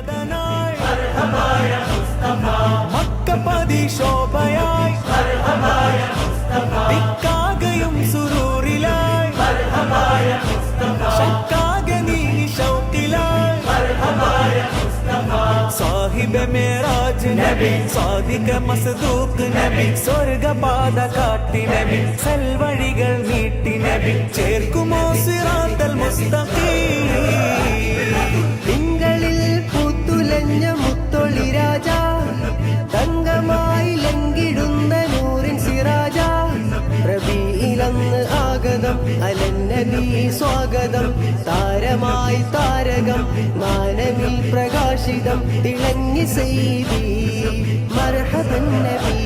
നാഥനായി മക്കപതി ശോഭയായി ദിക്കാകയും സുരൂറിലായി ശക്കാകെ നീ ശൗക്കിലായി സാഹിബ് മേറാജ് നബി സാദിഖ മസ്ദൂഖ് നബി സ്വർഗപാത കാട്ടി നബി സൽവഴികൾ നീട്ടി നബി ചേർക്കുമോ സിറാത്തൽ മുസ്തഖീം തിങ്കളിൽ പൂത്തുലഞ്ഞ മുത്തൊളി രാജ തങ്കമായി ലംഘിടുന്ന നൂറിൻ സിറാജ റബീഇലന്ന് ആഗതം അലന്നബി സ്വാഗതം താരമായി താരകം മാനവിൽ പ്രകാശിതം തിളങ്ങി സൈദി മർഹബൻ നബി